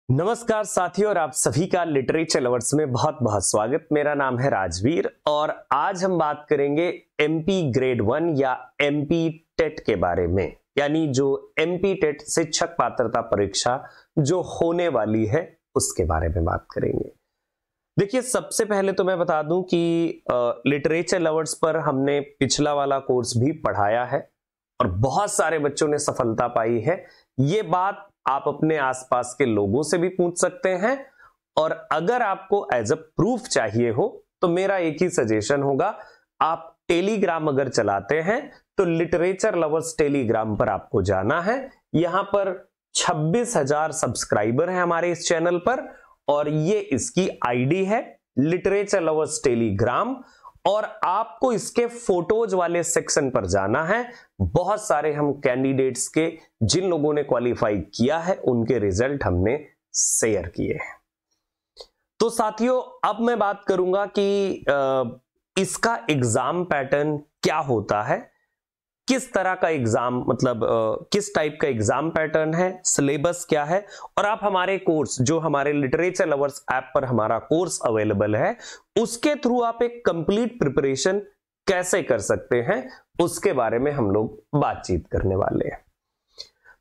नमस्कार साथियों और आप सभी का लिटरेचर लवर्स में बहुत बहुत स्वागत। मेरा नाम है राजवीर और आज हम बात करेंगे एमपी ग्रेड 1 या एमपी टेट के बारे में, यानी जो एमपी टेट शिक्षक पात्रता परीक्षा जो होने वाली है उसके बारे में बात करेंगे। देखिए, सबसे पहले तो मैं बता दूं कि लिटरेचर लवर्स पर हमने पिछला वाला कोर्स भी पढ़ाया है और बहुत सारे बच्चों ने सफलता पाई है। ये बात आप अपने आसपास के लोगों से भी पूछ सकते हैं और अगर आपको एज अ प्रूफ चाहिए हो तो मेरा एक ही सजेशन होगा, आप टेलीग्राम अगर चलाते हैं तो लिटरेचर लवर्स टेलीग्राम पर आपको जाना है। यहां पर 26,000 सब्सक्राइबर हैं हमारे इस चैनल पर और ये इसकी आईडी है लिटरेचर लवर्स टेलीग्राम और आपको इसके फोटोज वाले सेक्शन पर जाना है। बहुत सारे हम कैंडिडेट्स के जिन लोगों ने क्वालिफाई किया है उनके रिजल्ट हमने शेयर किए हैं। तो साथियों, अब मैं बात करूंगा कि इसका एग्जाम पैटर्न क्या होता है, किस तरह का एग्जाम मतलब किस टाइप का एग्जाम पैटर्न है, सिलेबस क्या है और आप हमारे कोर्स जो हमारे लिटरेचर लवर्स ऐप पर हमारा कोर्स अवेलेबल है उसके थ्रू आप एक कंप्लीट प्रिपरेशन कैसे कर सकते हैं उसके बारे में हम लोग बातचीत करने वाले हैं।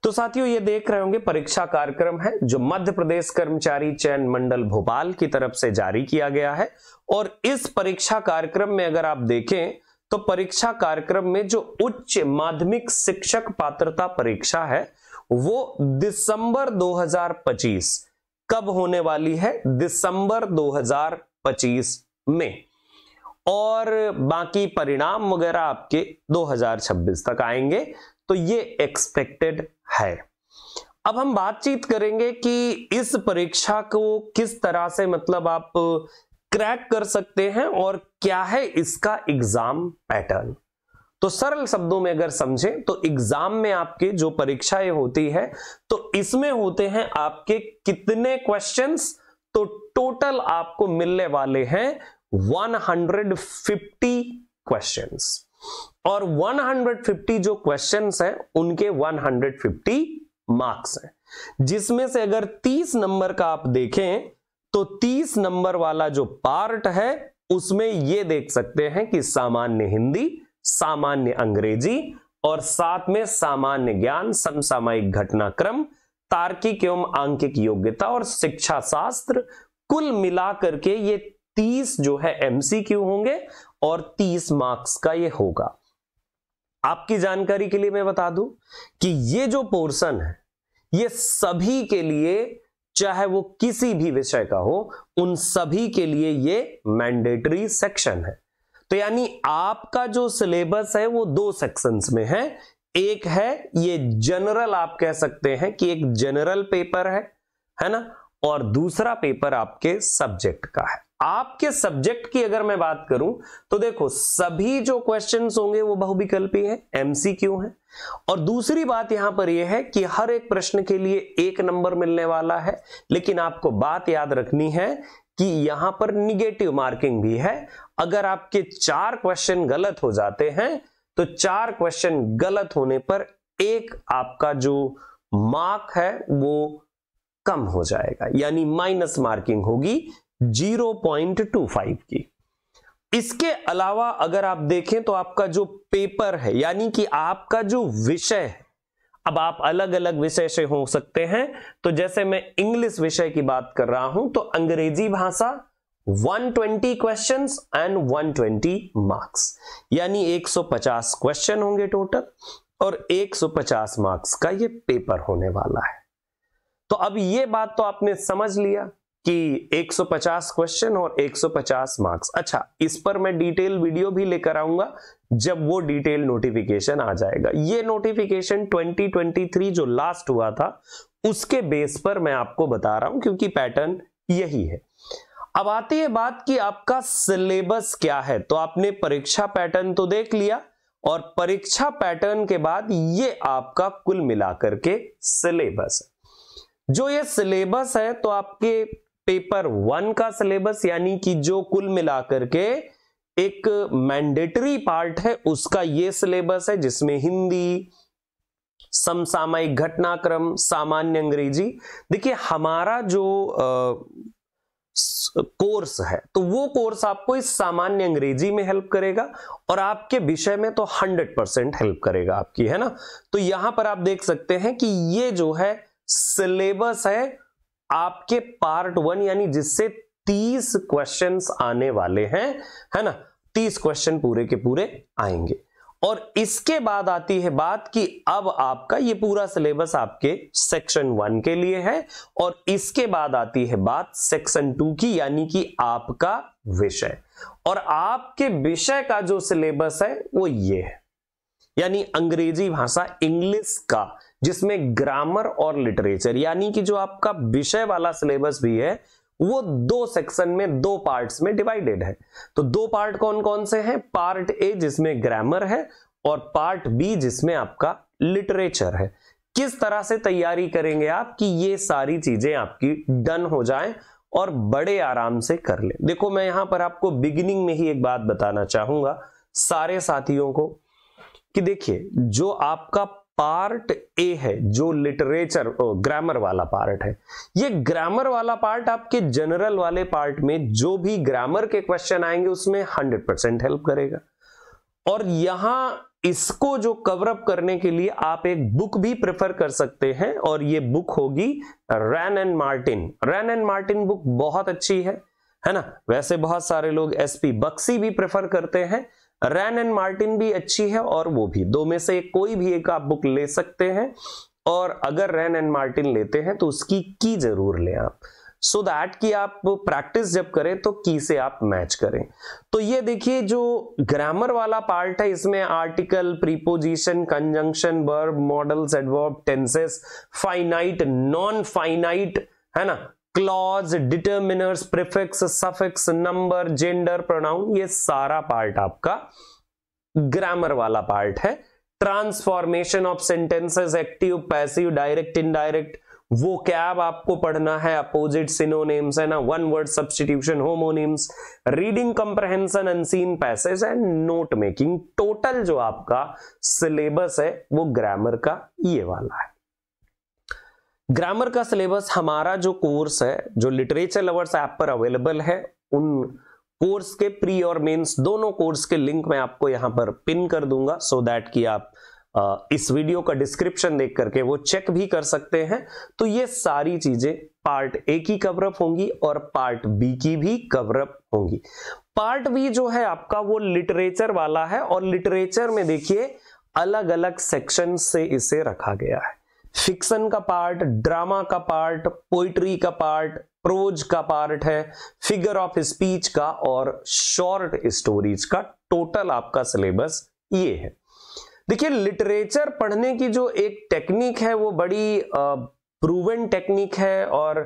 तो साथियों, ये देख रहे होंगे परीक्षा कार्यक्रम है जो मध्य प्रदेश कर्मचारी चयन मंडल भोपाल की तरफ से जारी किया गया है और इस परीक्षा कार्यक्रम में अगर आप देखें तो परीक्षा कार्यक्रम में जो उच्च माध्यमिक शिक्षक पात्रता परीक्षा है वो दिसंबर 2025 कब होने वाली है, दिसंबर 2025 में, और बाकी परिणाम वगैरह आपके 2026 तक आएंगे। तो ये एक्सपेक्टेड है। अब हम बातचीत करेंगे कि इस परीक्षा को किस तरह से मतलब आप क्रैक कर सकते हैं और क्या है इसका एग्जाम पैटर्न। तो सरल शब्दों में अगर समझें तो एग्जाम में आपके जो परीक्षाएं होती है तो इसमें होते हैं आपके कितने क्वेश्चंस, तो टोटल आपको मिलने वाले हैं 150 क्वेश्चंस और 150 जो क्वेश्चंस हैं उनके 150 मार्क्स हैं, जिसमें से अगर 30 नंबर का आप देखें तो 30 नंबर वाला जो पार्ट है उसमें ये देख सकते हैं कि सामान्य हिंदी, सामान्य अंग्रेजी और साथ में सामान्य ज्ञान, समसामयिक घटनाक्रम, तार्किक एवं आंकिक योग्यता और शिक्षा शास्त्र, कुल मिलाकर के ये 30 जो है एमसीक्यू होंगे और 30 मार्क्स का ये होगा। आपकी जानकारी के लिए मैं बता दूं कि ये जो पोर्शन है ये सभी के लिए, चाहे वो किसी भी विषय का हो, उन सभी के लिए ये मैंडेटरी सेक्शन है। तो यानी आपका जो सिलेबस है वो दो सेक्शंस में है। एक है ये जनरल, आप कह सकते हैं कि एक जनरल पेपर है ना, और दूसरा पेपर आपके सब्जेक्ट का है। आपके सब्जेक्ट की अगर मैं बात करूं तो देखो सभी जो क्वेश्चंस होंगे वो बहुविकल्पी है, एमसीक्यू है। और दूसरी बात यहां पर यह है कि हर एक प्रश्न के लिए 1 नंबर मिलने वाला है, लेकिन आपको बात याद रखनी है कि यहां पर निगेटिव मार्किंग भी है। अगर आपके 4 क्वेश्चन गलत हो जाते हैं तो 4 क्वेश्चन गलत होने पर एक आपका जो मार्क है वो कम हो जाएगा, यानी माइनस मार्किंग होगी 0.25 की। इसके अलावा अगर आप देखें तो आपका जो पेपर है, यानी कि आपका जो विषय है, अब आप अलग अलग विषय से हो सकते हैं। तो जैसे मैं इंग्लिश विषय की बात कर रहा हूं तो अंग्रेजी भाषा 120 क्वेश्चंस एंड 120 मार्क्स, यानी 150 क्वेश्चन होंगे टोटल और 150 मार्क्स का ये पेपर होने वाला है। तो अब ये बात तो आपने समझ लिया कि 150 क्वेश्चन और 150 मार्क्स। अच्छा, इस पर मैं डिटेल वीडियो भी लेकर आऊंगा जब वो डिटेल नोटिफिकेशन आ जाएगा। ये नोटिफिकेशन 2023 जो लास्ट हुआ था उसके बेस पर मैं आपको बता रहा हूं, क्योंकि पैटर्न यही है। अब आती है बात कि आपका सिलेबस क्या है। तो आपने परीक्षा पैटर्न तो देख लिया और परीक्षा पैटर्न के बाद ये आपका कुल मिलाकर के सिलेबस है। जो ये सिलेबस है तो आपके पेपर 1 का सिलेबस, यानी कि जो कुल मिलाकर के एक मैंडेटरी पार्ट है उसका ये सिलेबस है, जिसमें हिंदी, समसामयिक घटनाक्रम, सामान्य अंग्रेजी। देखिए हमारा जो कोर्स है तो वो कोर्स आपको इस सामान्य अंग्रेजी में हेल्प करेगा और आपके विषय में तो 100% हेल्प करेगा आपकी, है ना। तो यहां पर आप देख सकते हैं कि ये जो है सिलेबस है आपके पार्ट 1, यानी जिससे 30 क्वेश्चंस आने वाले हैं, है ना। 30 क्वेश्चन पूरे के पूरे आएंगे। और इसके बाद आती है बात कि अब आपका ये पूरा सिलेबस आपके सेक्शन 1 के लिए है और इसके बाद आती है बात सेक्शन 2 की, यानी कि आपका विषय। और आपके विषय का जो सिलेबस है वो ये है, यानी अंग्रेजी भाषा, इंग्लिश का, जिसमें ग्रामर और लिटरेचर, यानी कि जो आपका विषय वाला सिलेबस भी है वो 2 सेक्शन में, 2 पार्ट्स में डिवाइडेड है। तो 2 पार्ट कौन कौन से हैं? पार्ट ए जिसमें ग्रामर है और पार्ट बी जिसमें आपका लिटरेचर है। किस तरह से तैयारी करेंगे आप कि ये सारी चीजें आपकी डन हो जाएं और बड़े आराम से कर ले। देखो मैं यहां पर आपको बिगिनिंग में ही एक बात बताना चाहूंगा सारे साथियों को कि देखिए जो आपका पार्ट ए है, जो लिटरेचर ग्रामर वाला पार्ट है, ये ग्रामर वाला पार्ट आपके जनरल वाले पार्ट में जो भी ग्रामर के क्वेश्चन आएंगे उसमें 100% हेल्प करेगा। और यहां इसको जो कवर अप करने के लिए आप एक बुक भी प्रेफर कर सकते हैं और ये बुक होगी Wren and Martin. Wren and Martin book बहुत अच्छी है ना। वैसे बहुत सारे लोग एसपी बक्सी भी प्रेफर करते हैं, रैन एंड मार्टिन भी अच्छी है और वो भी, दो में से कोई भी एक आप बुक ले सकते हैं। और अगर रैन एंड मार्टिन लेते हैं तो उसकी की जरूर लें आप, सो दैट कि आप प्रैक्टिस जब करें तो की से आप मैच करें। तो ये देखिए जो ग्रामर वाला पार्ट है इसमें article, preposition, conjunction, verb, models, adverb, tenses, finite, non finite, है ना, clause, determiners, prefix, suffix, number, gender, pronoun, ये सारा पार्ट आपका ग्रामर वाला पार्ट है। Transformation of sentences, active, passive, direct, indirect, vocab आपको पढ़ना है, अपोजिट, सिनोनिम्स, है ना, one word substitution, homonyms, reading comprehension, unseen passage and note making. Total जो आपका सिलेबस है वो ग्रामर का ये वाला है। ग्रामर का सिलेबस हमारा जो कोर्स है, जो लिटरेचर लवर्स ऐप पर अवेलेबल है, उन कोर्स के प्री और मेंस दोनों कोर्स के लिंक मैं आपको यहां पर पिन कर दूंगा, सो दैट कि आप इस वीडियो का डिस्क्रिप्शन देख करके वो चेक भी कर सकते हैं। तो ये सारी चीजें पार्ट ए की कवरअप होंगी और पार्ट बी की भी कवरअप होंगी। पार्ट बी जो है आपका वो लिटरेचर वाला है और लिटरेचर में देखिए अलग अलग सेक्शन से इसे रखा गया है। फिक्शन का पार्ट, ड्रामा का पार्ट, पोइट्री का पार्ट, प्रोज का पार्ट है, फिगर ऑफ स्पीच का और शॉर्ट स्टोरीज का। टोटल आपका सिलेबस ये है। देखिए लिटरेचर पढ़ने की जो एक टेक्निक है वो बड़ी प्रूवन टेक्निक है और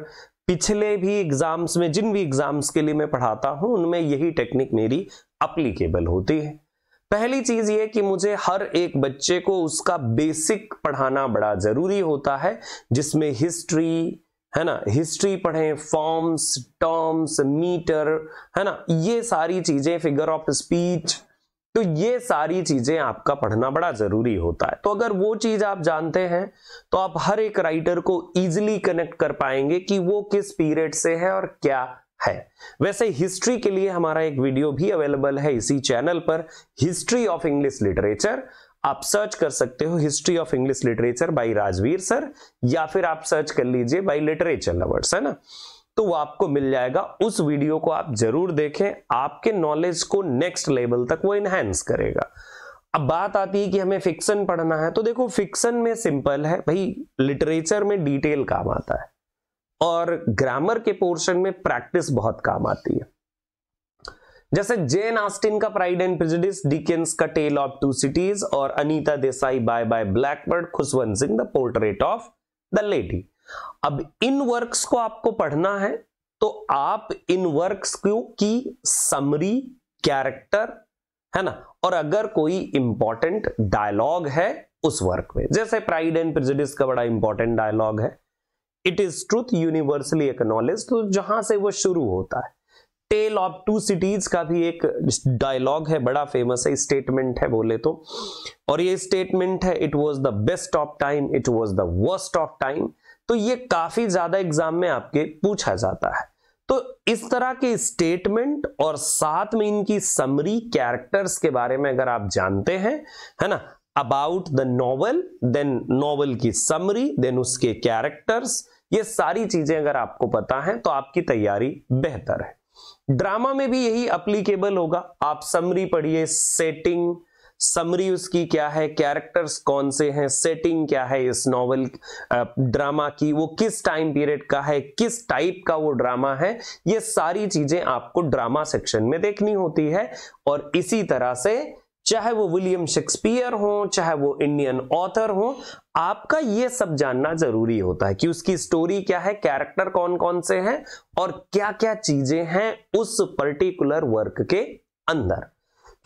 पिछले भी एग्जाम्स में, जिन भी एग्जाम्स के लिए मैं पढ़ाता हूं उनमें यही टेक्निक मेरी एप्लीकेबल होती है। पहली चीज ये कि मुझे हर एक बच्चे को उसका बेसिक पढ़ाना बड़ा जरूरी होता है, जिसमें हिस्ट्री, है ना, हिस्ट्री पढ़ें, फॉर्म्स, टर्म्स, मीटर, है ना, ये सारी चीजें, फिगर ऑफ स्पीच, तो ये सारी चीजें आपका पढ़ना बड़ा जरूरी होता है। तो अगर वो चीज आप जानते हैं तो आप हर एक राइटर को इजीली कनेक्ट कर पाएंगे कि वो किस पीरियड से है और क्या है। वैसे हिस्ट्री के लिए हमारा एक वीडियो भी अवेलेबल है इसी चैनल पर, हिस्ट्री ऑफ इंग्लिश लिटरेचर। आप सर्च कर सकते हो history of English literature bye Rajveer sir, या फिर आप सर्च कर लीजिए बाय लिटरेचर लवर्स, है ना, तो वो आपको मिल जाएगा। उस वीडियो को आप जरूर देखें, आपके नॉलेज को नेक्स्ट लेवल तक वो एनहांस करेगा। अब बात आती है कि हमें फिक्शन पढ़ना है, तो देखो फिक्शन में सिंपल है भाई, लिटरेचर में डिटेल काम आता है और ग्रामर के पोर्शन में प्रैक्टिस बहुत काम आती है। जैसे जेन ऑस्टिन का प्राइड एंड प्रेजुडिस, डिकेंस का टेल ऑफ टू सिटीज और Anita Desai bye bye blackbird, Khushwant Singh the portrait of the lady. अब इन वर्क्स को आपको पढ़ना है तो आप इन वर्क्स की समरी, कैरेक्टर, है ना, और अगर कोई इंपॉर्टेंट डायलॉग है उस वर्क में, जैसे प्राइड एंड प्रेजुडिस का बड़ा इंपॉर्टेंट डायलॉग है, it is truth universally acknowledged, तो जहां से वो शुरू होता है। टेल ऑफ टू सिटीज का भी एक डायलॉग है, बड़ा फेमस है, स्टेटमेंट है बोले तो, और ये स्टेटमेंट है, it was the best of time, it was the worst of time. तो ये काफी ज्यादा एग्जाम में आपके पूछा जाता है। तो इस तरह के स्टेटमेंट और साथ में इनकी समरी कैरेक्टर्स के बारे में अगर आप जानते हैं, है ना, about the novel, then novel की समरी, देन उसके कैरेक्टर्स, ये सारी चीजें अगर आपको पता है तो आपकी तैयारी बेहतर है। ड्रामा में भी यही एप्लीकेबल होगा। आप समरी पढ़िए, सेटिंग, समरी उसकी क्या है, कैरेक्टर्स कौन से हैं, सेटिंग क्या है इस नॉवल ड्रामा की, वो किस टाइम पीरियड का है, किस टाइप का वो ड्रामा है, ये सारी चीजें आपको ड्रामा सेक्शन में देखनी होती है। और इसी तरह से चाहे वो विलियम शेक्सपियर हो, चाहे वो इंडियन ऑथर हो, आपका ये सब जानना जरूरी होता है कि उसकी स्टोरी क्या है, कैरेक्टर कौन कौन से हैं और क्या क्या चीजें हैं उस पर्टिकुलर वर्क के अंदर।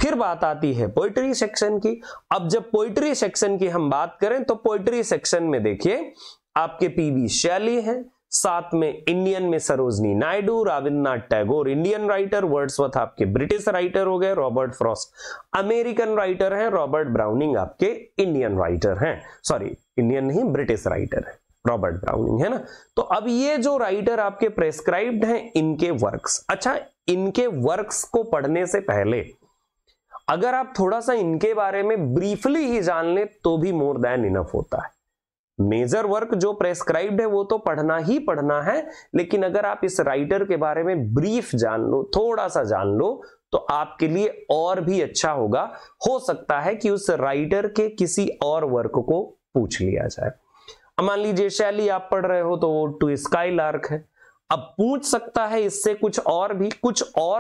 फिर बात आती है पोइट्री सेक्शन की। अब जब पोइट्री सेक्शन की हम बात करें तो पोइट्री सेक्शन में देखिए आपके पीवी शैली हैं, साथ में इंडियन में Sarojini Naidu, Rabindranath Tagore Indian writer, Wordsworth आपके ब्रिटिश राइटर हो गए, रॉबर्ट फ्रॉस्ट अमेरिकन राइटर हैं, रॉबर्ट ब्राउनिंग आपके इंडियन राइटर हैं, सॉरी इंडियन नहीं ब्रिटिश राइटर है रॉबर्ट ब्राउनिंग, है ना। तो अब ये जो राइटर आपके प्रेस्क्राइब्ड हैं, इनके वर्क्स, अच्छा इनके वर्क्स को पढ़ने से पहले अगर आप थोड़ा सा इनके बारे में ब्रीफली ही जान लें तो भी मोर देन इनफ होता है। मेजर वर्क जो प्रेस्क्राइब्ड है वो तो पढ़ना ही पढ़ना है, लेकिन अगर आप इस राइटर के बारे में ब्रीफ जान लो, थोड़ा सा जान लो, तो आपके लिए और भी अच्छा होगा। हो सकता है कि उस राइटर के किसी और वर्क को पूछ लिया जाए। मान लीजिए शैली आप पढ़ रहे हो तो वो टू स्काईलार्क है, अब पूछ सकता है इससे कुछ और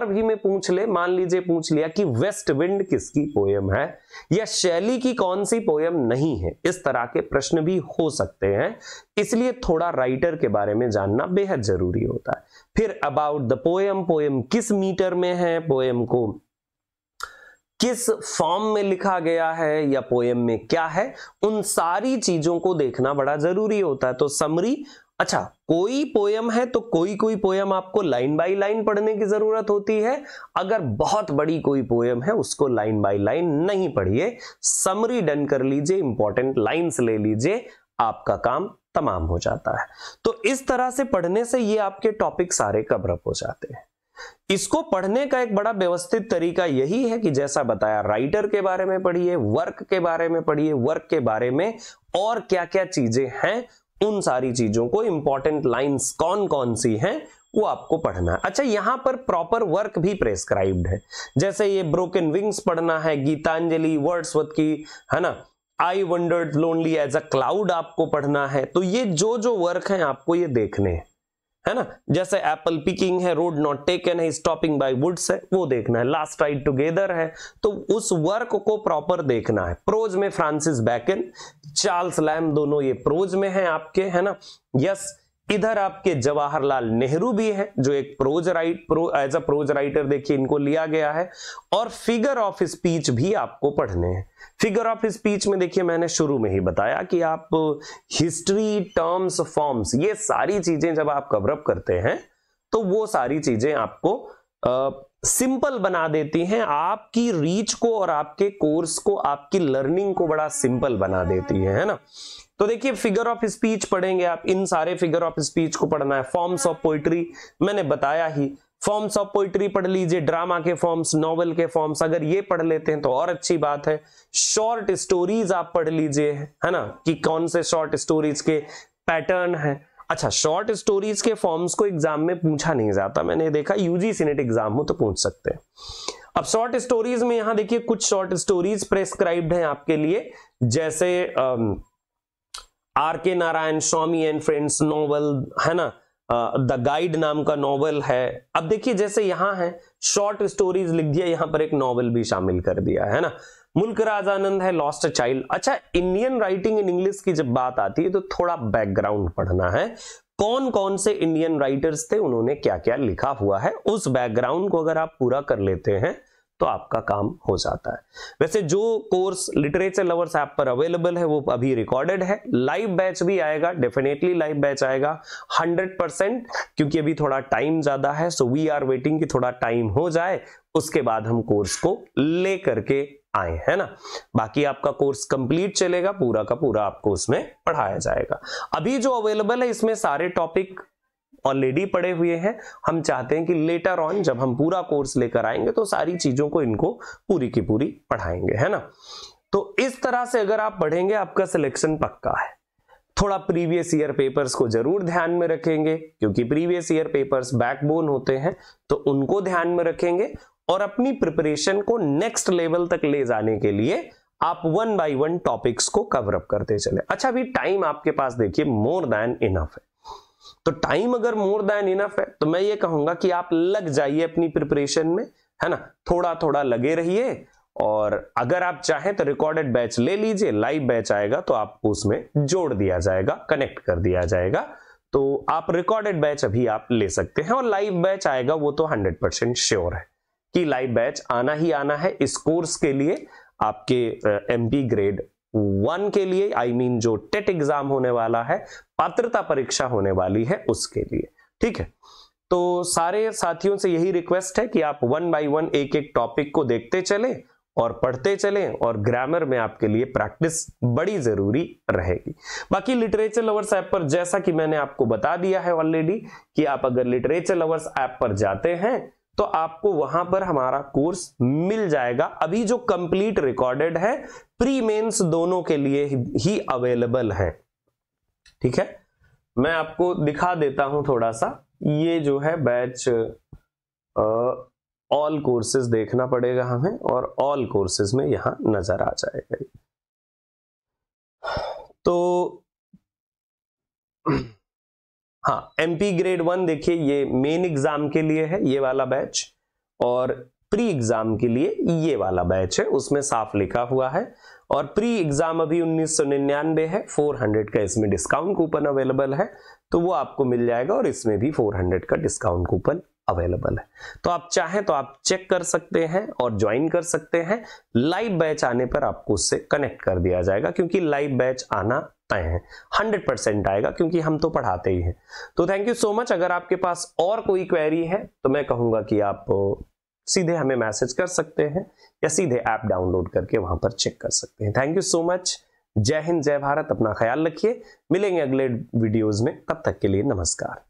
भी मैं पूछ ले, मान लीजिए पूछ लिया कि वेस्ट विंड किसकी पोयम है या शैली की कौन सी पोयम नहीं है, इस तरह के प्रश्न भी हो सकते हैं। इसलिए थोड़ा राइटर के बारे में जानना बेहद जरूरी होता है। फिर अबाउट द पोयम, पोयम किस मीटर में है, पोयम को किस फॉर्म में लिखा गया है या पोयम में क्या है, उन सारी चीजों को देखना बड़ा जरूरी होता है। तो समरी, अच्छा कोई पोयम है तो कोई पोयम आपको लाइन बाय लाइन पढ़ने की जरूरत होती है। अगर बहुत बड़ी कोई पोयम है उसको लाइन बाय लाइन नहीं पढ़िए, समरी डन कर लीजिए, इंपॉर्टेंट लाइंस ले लीजिए, आपका काम तमाम हो जाता है। तो इस तरह से पढ़ने से ये आपके टॉपिक सारे कवर अप हो जाते हैं। इसको पढ़ने का एक बड़ा व्यवस्थित तरीका यही है कि जैसा बताया, राइटर के बारे में पढ़िए, वर्क के बारे में पढ़िए, वर्क के बारे में और क्या क्या चीजें हैं उन सारी चीजों को, इंपॉर्टेंट लाइंस कौन कौन सी हैं वो आपको पढ़ना है। अच्छा यहां पर प्रॉपर वर्क भी प्रेस्क्राइब्ड है, जैसे ये ब्रोकन विंग्स पढ़ना है, गीतांजलि वर्ड्सवर्थ की, है ना, I wandered lonely as a cloud आपको पढ़ना है। तो ये जो वर्क है आपको ये देखने हैं, है ना। जैसे एप्पल पिकिंग है, रोड नॉट टेकन है, स्टॉपिंग बाय वुड्स है, वो देखना है, लास्ट राइड टुगेदर है, तो उस वर्क को प्रॉपर देखना है। प्रोज में फ्रांसिस बैकन, चार्ल्स लैम्ब, दोनों ये प्रोज में है आपके, है ना। यस, इधर आपके जवाहरलाल नेहरू भी है जो एक एज अ प्रोज राइटर देखिए इनको लिया गया है। और फिगर ऑफ स्पीच भी आपको पढ़ने हैं। फिगर ऑफ स्पीच में देखिए मैंने शुरू में ही बताया कि आप हिस्ट्री, टर्म्स, फॉर्म्स, ये सारी चीजें जब आप कवर अप करते हैं तो वो सारी चीजें आपको सिंपल बना देती हैं, आपकी रीच को और आपके कोर्स को, आपकी लर्निंग को बड़ा सिंपल बना देती है ना। तो देखिए फिगर ऑफ स्पीच पढ़ेंगे आप, इन सारे फिगर ऑफ स्पीच को पढ़ना है। फॉर्म्स ऑफ पोइट्री मैंने बताया ही, फॉर्म्स ऑफ पोइट्री पढ़ लीजिए, ड्रामा के फॉर्म्स, नॉवेल के फॉर्म्स, अगर ये पढ़ लेते हैं तो और अच्छी बात है। शॉर्ट स्टोरीज आप पढ़ लीजिए, है ना, कि कौन से शॉर्ट स्टोरीज के पैटर्न है। अच्छा शॉर्ट स्टोरीज के फॉर्म्स को एग्जाम में पूछा नहीं जाता, मैंने देखा यूजीसी नेट एग्जाम हो तो पूछ सकते हैं। अब शॉर्ट स्टोरीज में यहां देखिए कुछ शॉर्ट स्टोरीज प्रेस्क्राइब्ड हैं आपके लिए, जैसे आर के नारायण स्वामी एंड फ्रेंड्स नॉवल, है ना, द गाइड नाम का नॉवल है। अब देखिए जैसे यहां है शॉर्ट स्टोरीज लिख दिया, यहां पर एक नॉवल भी शामिल कर दिया है ना। मुल्क राज आनंद है, लॉस्ट चाइल्ड। अच्छा इंडियन राइटिंग इन इंग्लिश की जब बात आती है तो थोड़ा बैकग्राउंड पढ़ना है, कौन कौन से इंडियन राइटर्स थे, उन्होंने क्या क्या लिखा हुआ है, उस बैकग्राउंड को अगर आप पूरा कर लेते हैं तो आपका काम हो जाता है। वैसे जो कोर्स लिटरेचर लवर्स ऐप पर अवेलेबल है वो अभी रिकॉर्डेड है, लाइव बैच भी आएगा, डेफिनेटली लाइव बैच आएगा 100%, क्योंकि अभी थोड़ा टाइम ज्यादा है, सो वी आर वेटिंग कि थोड़ा टाइम हो जाए उसके बाद हम कोर्स को ले करके आए, है ना। बाकी आपका कोर्स कंप्लीट चलेगा, पूरा का पूरा आपको उसमें पढ़ाया जाएगा। अभी जो अवेलेबल है इसमें सारे टॉपिक ऑलरेडी पढ़े हुए हैं, हम चाहते हैं कि लेटर ऑन जब हम पूरा कोर्स लेकर आएंगे तो सारी चीजों को इनको पूरी की पूरी पढ़ाएंगे, है ना। तो इस तरह से अगर आप पढ़ेंगे आपका सिलेक्शन पक्का है। थोड़ा प्रीवियस ईयर पेपर्स को जरूर ध्यान में रखेंगे, क्योंकि प्रीवियस ईयर पेपर्स बैकबोन होते हैं, तो उनको ध्यान में रखेंगे और अपनी प्रिपरेशन को नेक्स्ट लेवल तक ले जाने के लिए आप 1 बाय 1 टॉपिक्स को कवर अप करते चले। अच्छा, अभी टाइम आपके पास देखिए मोर देन इनफ है, तो टाइम अगर मोर देन इनफ है तो मैं ये कहूंगा कि आप लग जाइए अपनी प्रिपरेशन में, है ना। थोड़ा थोड़ा लगे रहिए, और अगर आप चाहें तो रिकॉर्डेड बैच ले लीजिए, लाइव बैच आएगा तो आपको उसमें जोड़ दिया जाएगा, कनेक्ट कर दिया जाएगा, तो आप रिकॉर्डेड बैच अभी आप ले सकते हैं। और लाइव बैच आएगा वो तो 100% श्योर है कि लाइव बैच आना ही आना है इस कोर्स के लिए, आपके एमपी ग्रेड 1 के लिए, आई मीन जो टेट एग्जाम होने वाला है, पात्रता परीक्षा होने वाली है उसके लिए, ठीक है। तो सारे साथियों से यही रिक्वेस्ट है कि आप 1 बाय 1 एक एक टॉपिक को देखते चलें और पढ़ते चलें, और ग्रामर में आपके लिए प्रैक्टिस बड़ी जरूरी रहेगी। बाकी लिटरेचर लवर्स ऐप पर जैसा कि मैंने आपको बता दिया है ऑलरेडी कि आप अगर लिटरेचर लवर्स ऐप पर जाते हैं तो आपको वहां पर हमारा कोर्स मिल जाएगा। अभी जो कंप्लीट रिकॉर्डेड है, प्री मेंस दोनों के लिए ही अवेलेबल है, ठीक है। मैं आपको दिखा देता हूं थोड़ा सा, ये जो है बैच ऑल कोर्सेज देखना पड़ेगा हमें, और ऑल कोर्सेज में यहां नजर आ जाएगा। तो हाँ, एमपी ग्रेड 1 देखिए ये मेन एग्जाम के लिए है ये वाला बैच, और प्री एग्जाम के लिए ये वाला बैच है, उसमें साफ लिखा हुआ है। और प्री एग्जाम अभी 1999 है, 400 का इसमें डिस्काउंट कूपन अवेलेबल है, तो वो आपको मिल जाएगा, और इसमें भी 400 का डिस्काउंट कूपन अवेलेबल है। तो आप चाहें तो आप चेक कर सकते हैं और ज्वाइन कर सकते हैं। लाइव बैच आने पर आपको उससे कनेक्ट कर दिया जाएगा, क्योंकि लाइव बैच आना तय है, 100% आएगा, क्योंकि हम तो पढ़ाते ही हैं। तो थैंक यू सो मच। अगर आपके पास और कोई क्वेरी है तो मैं कहूंगा कि आप सीधे हमें मैसेज कर सकते हैं, या सीधे ऐप डाउनलोड करके वहां पर चेक कर सकते हैं। Thank you so much. जय हिंद, जय भारत। अपना ख्याल रखिए, मिलेंगे अगले वीडियोज में, तब तक के लिए नमस्कार।